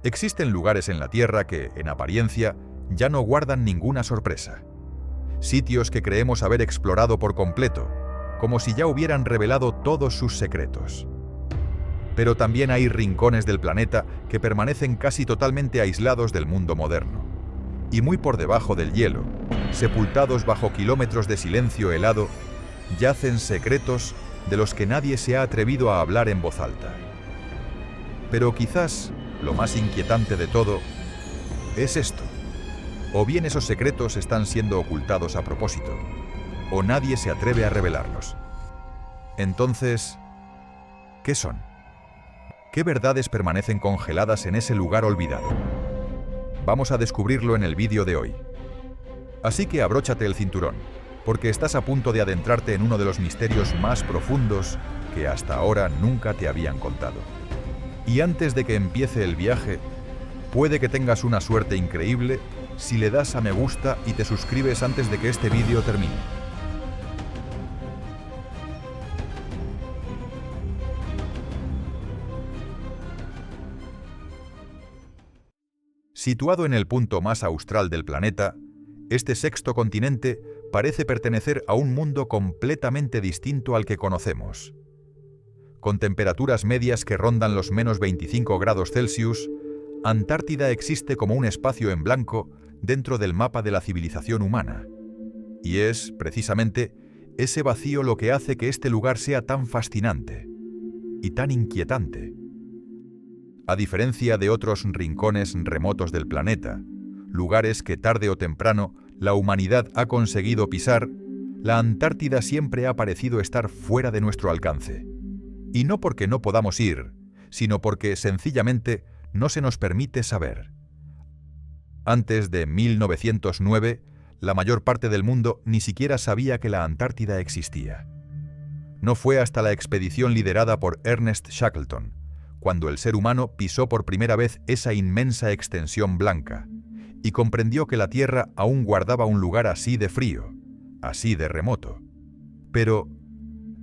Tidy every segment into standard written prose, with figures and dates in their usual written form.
Existen lugares en la Tierra que, en apariencia, ya no guardan ninguna sorpresa. Sitios que creemos haber explorado por completo, como si ya hubieran revelado todos sus secretos. Pero también hay rincones del planeta que permanecen casi totalmente aislados del mundo moderno. Y muy por debajo del hielo, sepultados bajo kilómetros de silencio helado, yacen secretos de los que nadie se ha atrevido a hablar en voz alta. Pero quizás lo más inquietante de todo es esto. O bien esos secretos están siendo ocultados a propósito, o nadie se atreve a revelarlos. Entonces, ¿qué son? ¿Qué verdades permanecen congeladas en ese lugar olvidado? Vamos a descubrirlo en el vídeo de hoy. Así que abróchate el cinturón, porque estás a punto de adentrarte en uno de los misterios más profundos que hasta ahora nunca te habían contado. Y antes de que empiece el viaje, puede que tengas una suerte increíble si le das a me gusta y te suscribes antes de que este vídeo termine. Situado en el punto más austral del planeta, este sexto continente parece pertenecer a un mundo completamente distinto al que conocemos. Con temperaturas medias que rondan los menos 25 grados Celsius, Antártida existe como un espacio en blanco dentro del mapa de la civilización humana. Y es, precisamente, ese vacío lo que hace que este lugar sea tan fascinante y tan inquietante. A diferencia de otros rincones remotos del planeta, lugares que tarde o temprano la humanidad ha conseguido pisar, la Antártida siempre ha parecido estar fuera de nuestro alcance. Y no porque no podamos ir, sino porque sencillamente no se nos permite saber. Antes de 1909, la mayor parte del mundo ni siquiera sabía que la Antártida existía. No fue hasta la expedición liderada por Ernest Shackleton, cuando el ser humano pisó por primera vez esa inmensa extensión blanca y comprendió que la Tierra aún guardaba un lugar así de frío, así de remoto. Pero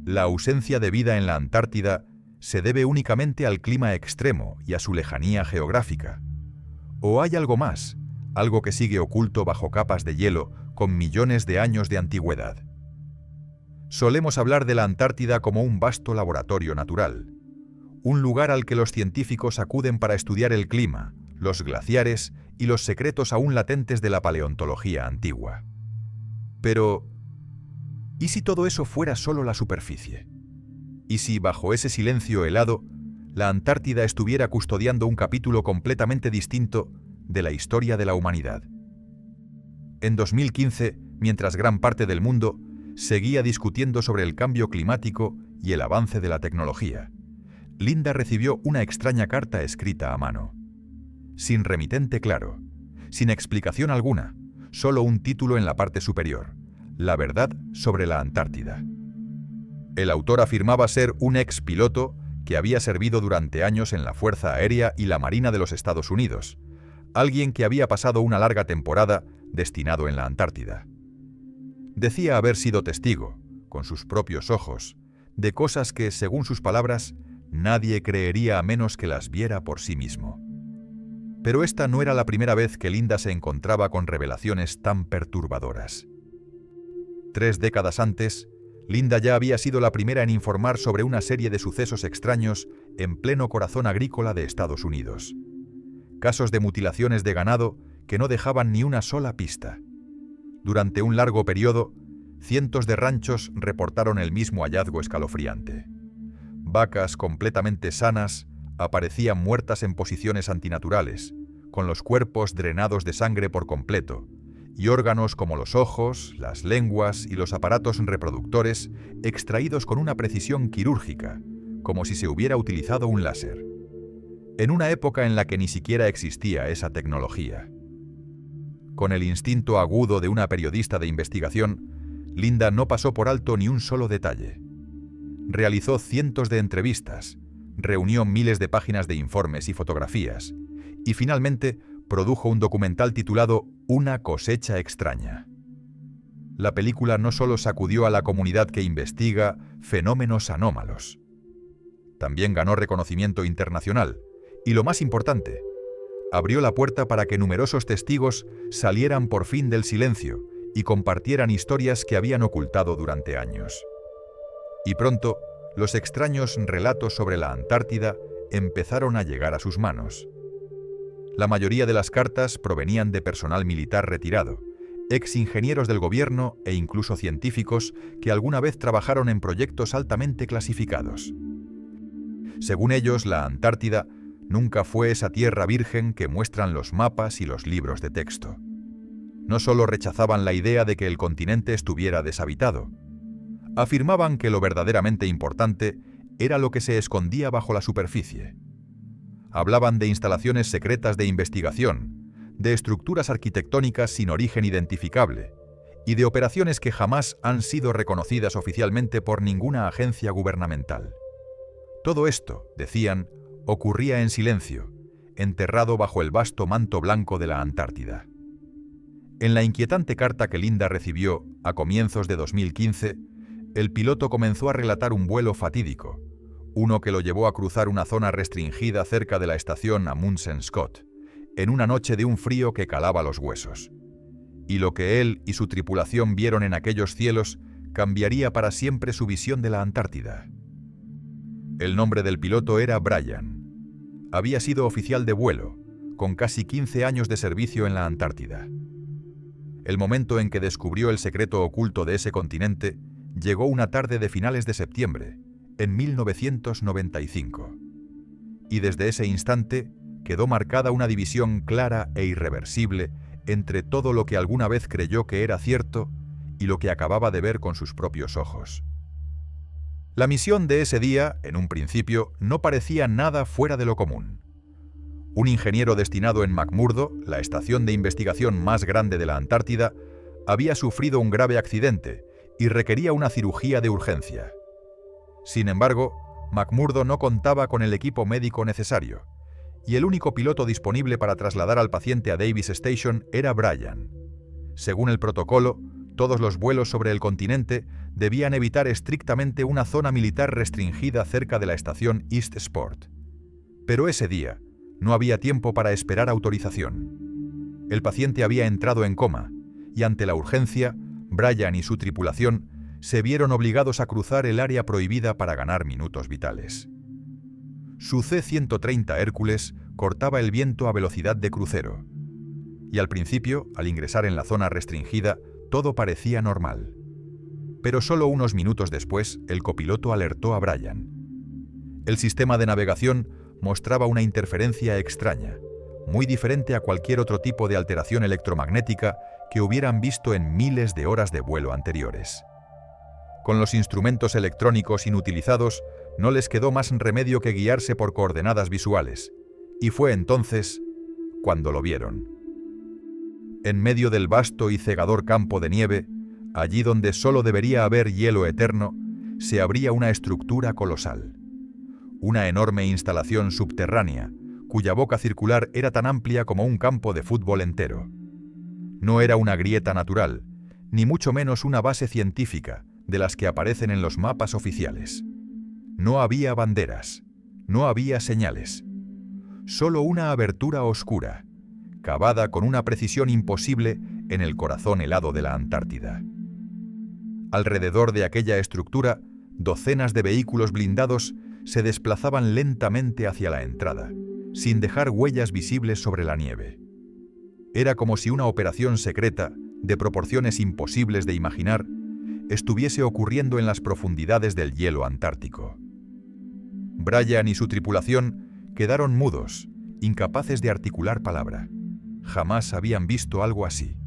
la ausencia de vida en la Antártida se debe únicamente al clima extremo y a su lejanía geográfica. ¿O hay algo más, algo que sigue oculto bajo capas de hielo con millones de años de antigüedad? Solemos hablar de la Antártida como un vasto laboratorio natural, un lugar al que los científicos acuden para estudiar el clima, los glaciares y los secretos aún latentes de la paleontología antigua. Pero, ¿y si todo eso fuera solo la superficie? ¿Y si bajo ese silencio helado, la Antártida estuviera custodiando un capítulo completamente distinto de la historia de la humanidad? En 2015, mientras gran parte del mundo seguía discutiendo sobre el cambio climático y el avance de la tecnología, Linda recibió una extraña carta escrita a mano. Sin remitente claro, sin explicación alguna, solo un título en la parte superior: La verdad sobre la Antártida. El autor afirmaba ser un ex piloto que había servido durante años en la Fuerza Aérea y la Marina de los Estados Unidos, alguien que había pasado una larga temporada destinado en la Antártida. Decía haber sido testigo, con sus propios ojos, de cosas que, según sus palabras, nadie creería a menos que las viera por sí mismo. Pero esta no era la primera vez que Linda se encontraba con revelaciones tan perturbadoras. 3 décadas antes, Linda ya había sido la primera en informar sobre una serie de sucesos extraños en pleno corazón agrícola de Estados Unidos. Casos de mutilaciones de ganado que no dejaban ni una sola pista. Durante un largo periodo, cientos de ranchos reportaron el mismo hallazgo escalofriante. Vacas completamente sanas aparecían muertas en posiciones antinaturales, con los cuerpos drenados de sangre por completo, y órganos como los ojos, las lenguas y los aparatos reproductores extraídos con una precisión quirúrgica, como si se hubiera utilizado un láser. En una época en la que ni siquiera existía esa tecnología. Con el instinto agudo de una periodista de investigación, Linda no pasó por alto ni un solo detalle. Realizó cientos de entrevistas, reunió miles de páginas de informes y fotografías, y finalmente produjo un documental titulado Una cosecha extraña. La película no solo sacudió a la comunidad que investiga fenómenos anómalos, también ganó reconocimiento internacional, y lo más importante, abrió la puerta para que numerosos testigos salieran por fin del silencio y compartieran historias que habían ocultado durante años. Y pronto, los extraños relatos sobre la Antártida empezaron a llegar a sus manos. La mayoría de las cartas provenían de personal militar retirado, ex ingenieros del gobierno e incluso científicos que alguna vez trabajaron en proyectos altamente clasificados. Según ellos, la Antártida nunca fue esa tierra virgen que muestran los mapas y los libros de texto. No solo rechazaban la idea de que el continente estuviera deshabitado, afirmaban que lo verdaderamente importante era lo que se escondía bajo la superficie. Hablaban de instalaciones secretas de investigación, de estructuras arquitectónicas sin origen identificable y de operaciones que jamás han sido reconocidas oficialmente por ninguna agencia gubernamental. Todo esto, decían, ocurría en silencio, enterrado bajo el vasto manto blanco de la Antártida. En la inquietante carta que Linda recibió a comienzos de 2015, el piloto comenzó a relatar un vuelo fatídico, uno que lo llevó a cruzar una zona restringida cerca de la estación Amundsen-Scott, en una noche de un frío que calaba los huesos. Y lo que él y su tripulación vieron en aquellos cielos cambiaría para siempre su visión de la Antártida. El nombre del piloto era Brian. Había sido oficial de vuelo, con casi 15 años de servicio en la Antártida. El momento en que descubrió el secreto oculto de ese continente llegó una tarde de finales de septiembre, en 1995. Y desde ese instante quedó marcada una división clara e irreversible entre todo lo que alguna vez creyó que era cierto y lo que acababa de ver con sus propios ojos. La misión de ese día, en un principio, no parecía nada fuera de lo común. Un ingeniero destinado en McMurdo, la estación de investigación más grande de la Antártida, había sufrido un grave accidente y requería una cirugía de urgencia. Sin embargo, McMurdo no contaba con el equipo médico necesario, y el único piloto disponible para trasladar al paciente a Davis Station era Brian. Según el protocolo, todos los vuelos sobre el continente debían evitar estrictamente una zona militar restringida cerca de la estación East Sport. Pero ese día no había tiempo para esperar autorización. El paciente había entrado en coma, y ante la urgencia, Brian y su tripulación se vieron obligados a cruzar el área prohibida para ganar minutos vitales. Su C-130 Hércules cortaba el viento a velocidad de crucero, y al principio, al ingresar en la zona restringida, todo parecía normal. Pero solo unos minutos después, el copiloto alertó a Brian. El sistema de navegación mostraba una interferencia extraña, muy diferente a cualquier otro tipo de alteración electromagnética que hubieran visto en miles de horas de vuelo anteriores. Con los instrumentos electrónicos inutilizados, no les quedó más remedio que guiarse por coordenadas visuales, y fue entonces cuando lo vieron. En medio del vasto y cegador campo de nieve, allí donde solo debería haber hielo eterno, se abría una estructura colosal. Una enorme instalación subterránea, cuya boca circular era tan amplia como un campo de fútbol entero. No era una grieta natural, ni mucho menos una base científica, de las que aparecen en los mapas oficiales. No había banderas, no había señales. Solo una abertura oscura, cavada con una precisión imposible en el corazón helado de la Antártida. Alrededor de aquella estructura, docenas de vehículos blindados se desplazaban lentamente hacia la entrada, sin dejar huellas visibles sobre la nieve. Era como si una operación secreta, de proporciones imposibles de imaginar, estuviese ocurriendo en las profundidades del hielo antártico. Brian y su tripulación quedaron mudos, incapaces de articular palabra. Jamás habían visto algo así.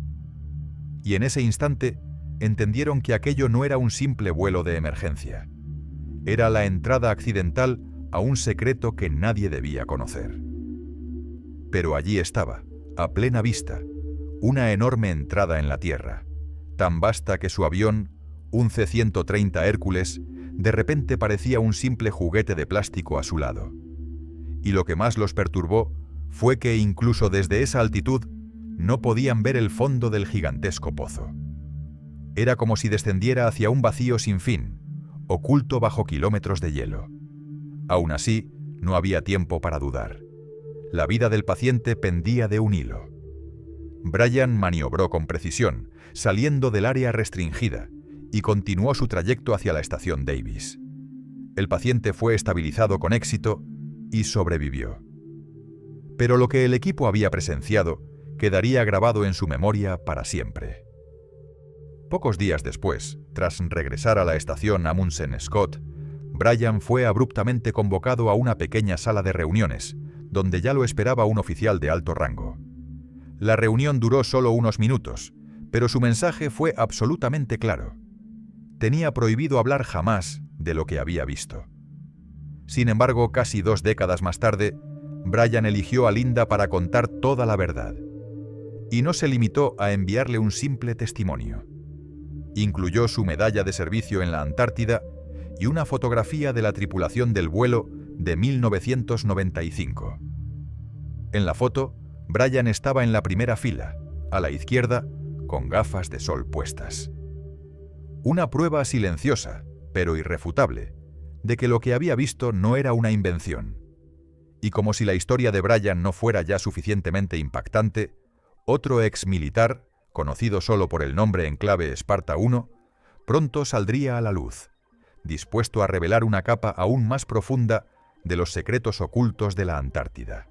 Y en ese instante entendieron que aquello no era un simple vuelo de emergencia. Era la entrada accidental a un secreto que nadie debía conocer. Pero allí estaba, a plena vista, una enorme entrada en la Tierra, tan vasta que su avión, un C-130 Hércules, de repente parecía un simple juguete de plástico a su lado. Y lo que más los perturbó fue que incluso desde esa altitud no podían ver el fondo del gigantesco pozo. Era como si descendiera hacia un vacío sin fin, oculto bajo kilómetros de hielo. Aún así, no había tiempo para dudar. La vida del paciente pendía de un hilo. Brian maniobró con precisión, saliendo del área restringida, y continuó su trayecto hacia la estación Davis. El paciente fue estabilizado con éxito y sobrevivió. Pero lo que el equipo había presenciado quedaría grabado en su memoria para siempre. Pocos días después, tras regresar a la estación Amundsen Scott, Brian fue abruptamente convocado a una pequeña sala de reuniones, donde ya lo esperaba un oficial de alto rango. La reunión duró solo unos minutos, pero su mensaje fue absolutamente claro. Tenía prohibido hablar jamás de lo que había visto. Sin embargo, casi 2 décadas más tarde, Brian eligió a Linda para contar toda la verdad. Y no se limitó a enviarle un simple testimonio. Incluyó su medalla de servicio en la Antártida y una fotografía de la tripulación del vuelo de 1995. En la foto, Brian estaba en la primera fila, a la izquierda, con gafas de sol puestas. Una prueba silenciosa, pero irrefutable, de que lo que había visto no era una invención. Y como si la historia de Brian no fuera ya suficientemente impactante, otro ex militar, conocido solo por el nombre en clave Esparta 1, pronto saldría a la luz, dispuesto a revelar una capa aún más profunda de los secretos ocultos de la Antártida.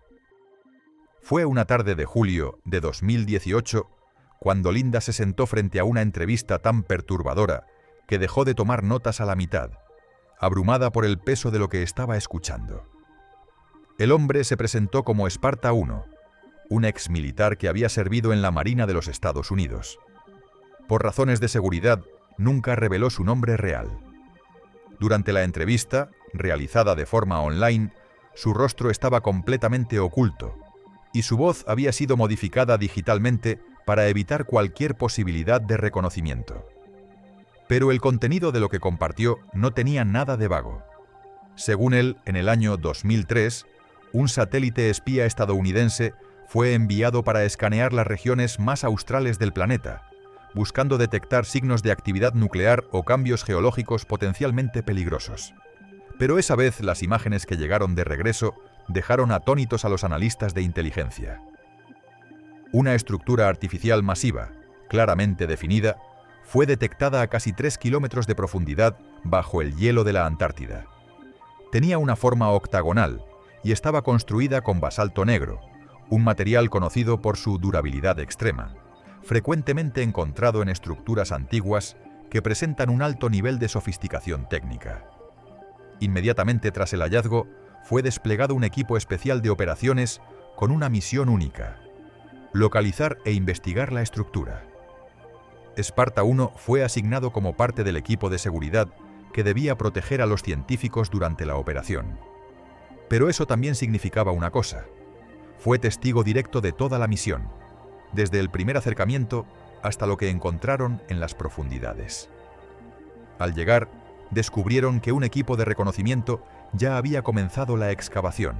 Fue una tarde de julio de 2018 cuando Linda se sentó frente a una entrevista tan perturbadora que dejó de tomar notas a la mitad, abrumada por el peso de lo que estaba escuchando. El hombre se presentó como Esparta 1, un ex militar que había servido en la Marina de los Estados Unidos. Por razones de seguridad, nunca reveló su nombre real. Durante la entrevista, realizada de forma online, su rostro estaba completamente oculto y su voz había sido modificada digitalmente para evitar cualquier posibilidad de reconocimiento. Pero el contenido de lo que compartió no tenía nada de vago. Según él, en el año 2003, un satélite espía estadounidense fue enviado para escanear las regiones más australes del planeta, buscando detectar signos de actividad nuclear o cambios geológicos potencialmente peligrosos. Pero esa vez las imágenes que llegaron de regreso dejaron atónitos a los analistas de inteligencia. Una estructura artificial masiva, claramente definida, fue detectada a casi 3 kilómetros de profundidad bajo el hielo de la Antártida. Tenía una forma octagonal y estaba construida con basalto negro, un material conocido por su durabilidad extrema, frecuentemente encontrado en estructuras antiguas que presentan un alto nivel de sofisticación técnica. Inmediatamente tras el hallazgo, fue desplegado un equipo especial de operaciones con una misión única: localizar e investigar la estructura. Esparta 1 fue asignado como parte del equipo de seguridad que debía proteger a los científicos durante la operación. Pero eso también significaba una cosa: fue testigo directo de toda la misión, desde el primer acercamiento hasta lo que encontraron en las profundidades. Al llegar, descubrieron que un equipo de reconocimiento ya había comenzado la excavación,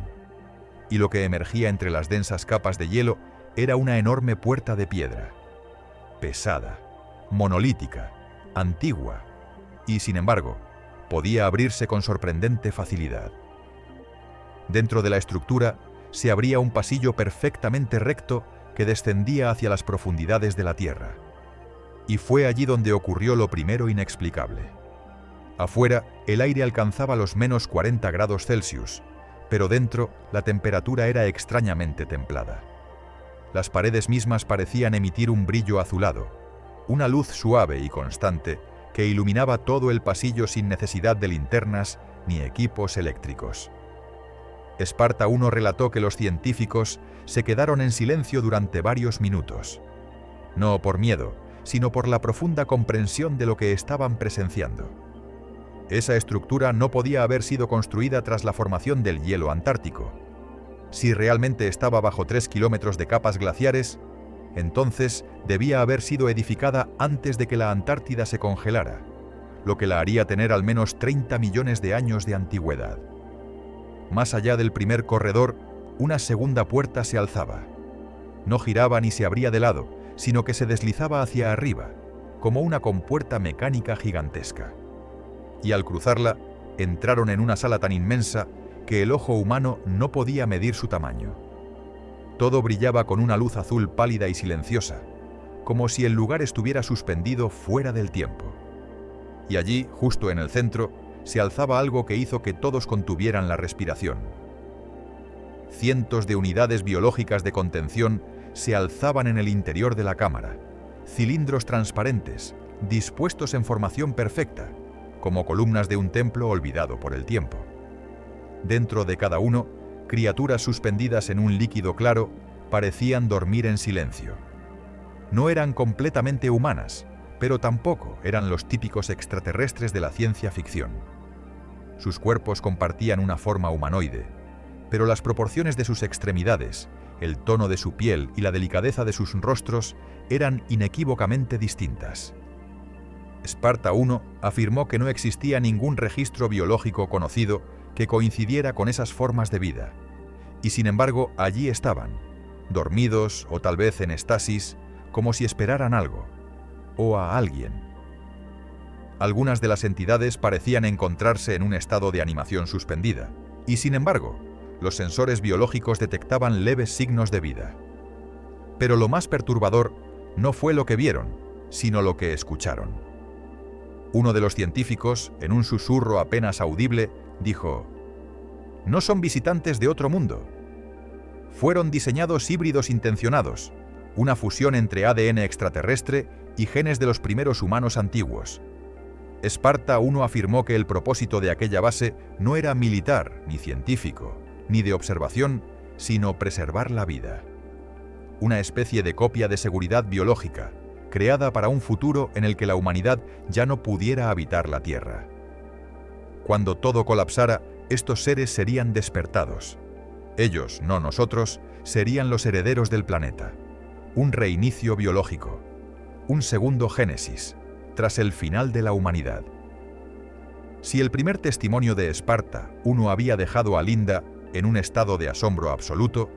y lo que emergía entre las densas capas de hielo era una enorme puerta de piedra, pesada, monolítica, antigua, y sin embargo, podía abrirse con sorprendente facilidad. Dentro de la estructura se abría un pasillo perfectamente recto que descendía hacia las profundidades de la Tierra. Y fue allí donde ocurrió lo primero inexplicable. Afuera, el aire alcanzaba los menos 40 grados Celsius, pero dentro la temperatura era extrañamente templada. Las paredes mismas parecían emitir un brillo azulado, una luz suave y constante que iluminaba todo el pasillo sin necesidad de linternas ni equipos eléctricos. Esparta 1 relató que los científicos se quedaron en silencio durante varios minutos, no por miedo, sino por la profunda comprensión de lo que estaban presenciando. Esa estructura no podía haber sido construida tras la formación del hielo antártico. Si realmente estaba bajo 3 kilómetros de capas glaciares, entonces debía haber sido edificada antes de que la Antártida se congelara, lo que la haría tener al menos 30 millones de años de antigüedad. Más allá del primer corredor, una segunda puerta se alzaba. No giraba ni se abría de lado, sino que se deslizaba hacia arriba, como una compuerta mecánica gigantesca. Y al cruzarla, entraron en una sala tan inmensa que el ojo humano no podía medir su tamaño. Todo brillaba con una luz azul pálida y silenciosa, como si el lugar estuviera suspendido fuera del tiempo. Y allí, justo en el centro, se alzaba algo que hizo que todos contuvieran la respiración. Cientos de unidades biológicas de contención se alzaban en el interior de la cámara, cilindros transparentes, dispuestos en formación perfecta, como columnas de un templo olvidado por el tiempo. Dentro de cada uno, criaturas suspendidas en un líquido claro parecían dormir en silencio. No eran completamente humanas, pero tampoco eran los típicos extraterrestres de la ciencia ficción. Sus cuerpos compartían una forma humanoide, pero las proporciones de sus extremidades, el tono de su piel y la delicadeza de sus rostros eran inequívocamente distintas. Esparta I afirmó que no existía ningún registro biológico conocido que coincidiera con esas formas de vida, y sin embargo allí estaban, dormidos o tal vez en estasis, como si esperaran algo, o a alguien. Algunas de las entidades parecían encontrarse en un estado de animación suspendida, y sin embargo, los sensores biológicos detectaban leves signos de vida. Pero lo más perturbador no fue lo que vieron, sino lo que escucharon. Uno de los científicos, en un susurro apenas audible, dijo: «No son visitantes de otro mundo. Fueron diseñados híbridos intencionados, una fusión entre ADN extraterrestre y genes de los primeros humanos antiguos». Esparta I afirmó que el propósito de aquella base no era militar ni científico, ni de observación, sino preservar la vida. Una especie de copia de seguridad biológica, creada para un futuro en el que la humanidad ya no pudiera habitar la Tierra. Cuando todo colapsara, estos seres serían despertados. Ellos, no nosotros, serían los herederos del planeta. Un reinicio biológico, un segundo génesis, tras el final de la humanidad. Si el primer testimonio de Esparta I había dejado a Linda en un estado de asombro absoluto,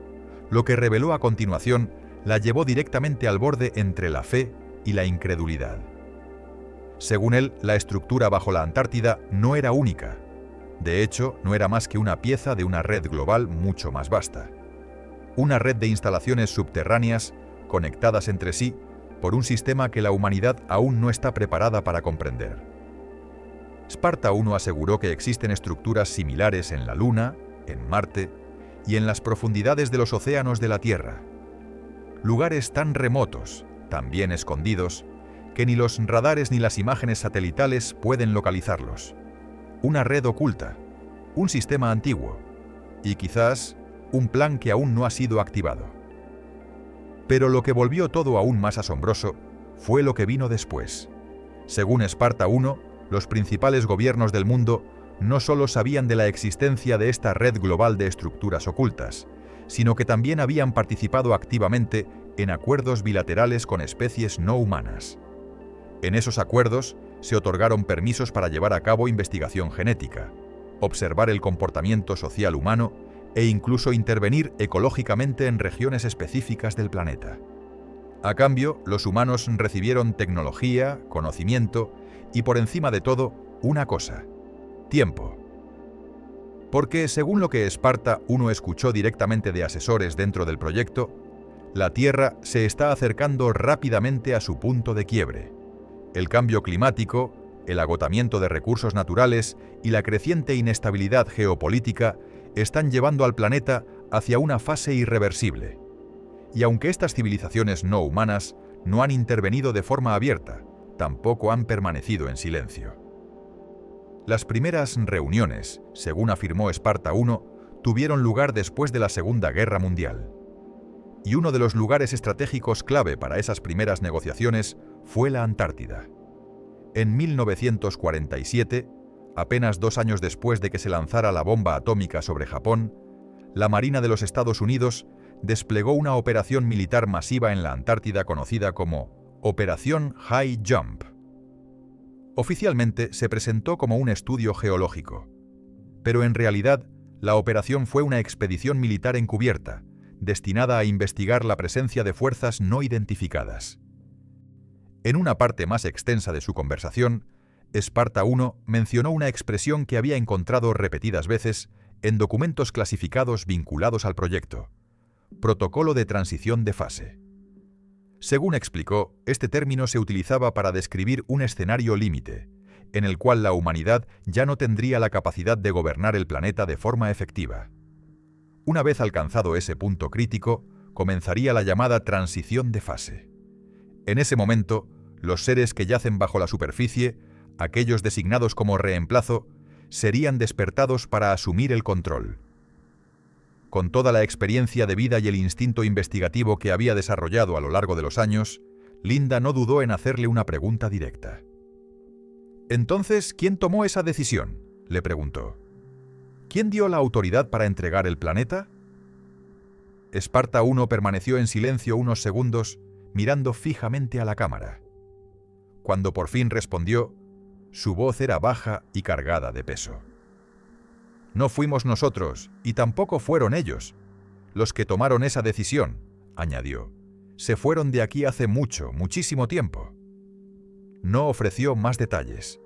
lo que reveló a continuación la llevó directamente al borde entre la fe y la incredulidad. Según él, la estructura bajo la Antártida no era única. De hecho, no era más que una pieza de una red global mucho más vasta. Una red de instalaciones subterráneas conectadas entre sí por un sistema que la humanidad aún no está preparada para comprender. Esparta I aseguró que existen estructuras similares en la Luna, en Marte y en las profundidades de los océanos de la Tierra. Lugares tan remotos, tan bien escondidos, que ni los radares ni las imágenes satelitales pueden localizarlos. Una red oculta, un sistema antiguo y quizás un plan que aún no ha sido activado. Pero lo que volvió todo aún más asombroso fue lo que vino después. Según Esparta I, los principales gobiernos del mundo no solo sabían de la existencia de esta red global de estructuras ocultas, sino que también habían participado activamente en acuerdos bilaterales con especies no humanas. En esos acuerdos se otorgaron permisos para llevar a cabo investigación genética, observar el comportamiento social humano e incluso intervenir ecológicamente en regiones específicas del planeta. A cambio, los humanos recibieron tecnología, conocimiento y, por encima de todo, una cosa: tiempo. Porque, según lo que Esparta I escuchó directamente de asesores dentro del proyecto, la Tierra se está acercando rápidamente a su punto de quiebre. El cambio climático, el agotamiento de recursos naturales y la creciente inestabilidad geopolítica están llevando al planeta hacia una fase irreversible. Y aunque estas civilizaciones no humanas no han intervenido de forma abierta, tampoco han permanecido en silencio. Las primeras reuniones, según afirmó Esparta I, tuvieron lugar después de la Segunda Guerra Mundial. Y uno de los lugares estratégicos clave para esas primeras negociaciones fue la Antártida. En 1947, apenas 2 años después de que se lanzara la bomba atómica sobre Japón, la Marina de los Estados Unidos desplegó una operación militar masiva en la Antártida conocida como Operación High Jump. Oficialmente se presentó como un estudio geológico, pero en realidad la operación fue una expedición militar encubierta, destinada a investigar la presencia de fuerzas no identificadas. En una parte más extensa de su conversación, Esparta I mencionó una expresión que había encontrado repetidas veces en documentos clasificados vinculados al proyecto: protocolo de transición de fase. Según explicó, este término se utilizaba para describir un escenario límite, en el cual la humanidad ya no tendría la capacidad de gobernar el planeta de forma efectiva. Una vez alcanzado ese punto crítico, comenzaría la llamada transición de fase. En ese momento, los seres que yacen bajo la superficie, aquellos designados como reemplazo, serían despertados para asumir el control. Con toda la experiencia de vida y el instinto investigativo que había desarrollado a lo largo de los años, Linda no dudó en hacerle una pregunta directa. «Entonces, ¿quién tomó esa decisión?», le preguntó. «¿Quién dio la autoridad para entregar el planeta?». Esparta 1 permaneció en silencio unos segundos, mirando fijamente a la cámara. Cuando por fin respondió, su voz era baja y cargada de peso. «No fuimos nosotros, y tampoco fueron ellos. Los que tomaron esa decisión», añadió, «se fueron de aquí hace muchísimo tiempo». No ofreció más detalles.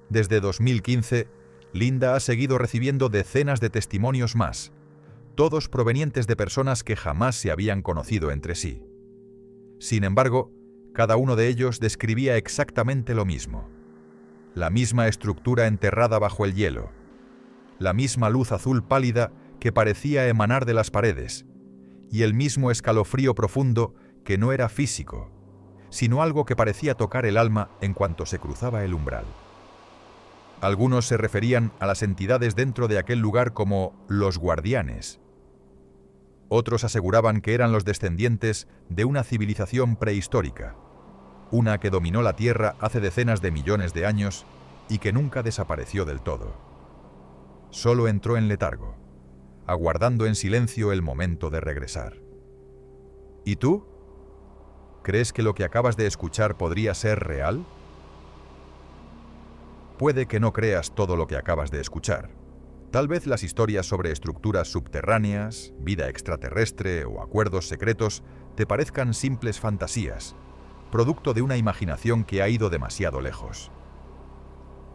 Desde 2015, Linda ha seguido recibiendo decenas de testimonios más, todos provenientes de personas que jamás se habían conocido entre sí. Sin embargo, cada uno de ellos describía exactamente lo mismo. La misma estructura enterrada bajo el hielo, la misma luz azul pálida que parecía emanar de las paredes, y el mismo escalofrío profundo que no era físico, sino algo que parecía tocar el alma en cuanto se cruzaba el umbral. Algunos se referían a las entidades dentro de aquel lugar como los guardianes. Otros aseguraban que eran los descendientes de una civilización prehistórica, una que dominó la Tierra hace decenas de millones de años y que nunca desapareció del todo. Solo entró en letargo, aguardando en silencio el momento de regresar. ¿Y tú? ¿Crees que lo que acabas de escuchar podría ser real? Puede que no creas todo lo que acabas de escuchar. Tal vez las historias sobre estructuras subterráneas, vida extraterrestre o acuerdos secretos te parezcan simples fantasías, producto de una imaginación que ha ido demasiado lejos.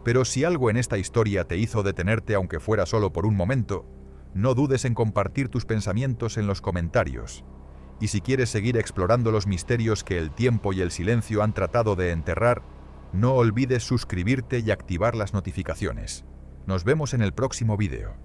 Pero si algo en esta historia te hizo detenerte aunque fuera solo por un momento, no dudes en compartir tus pensamientos en los comentarios. Y si quieres seguir explorando los misterios que el tiempo y el silencio han tratado de enterrar, no olvides suscribirte y activar las notificaciones. Nos vemos en el próximo vídeo.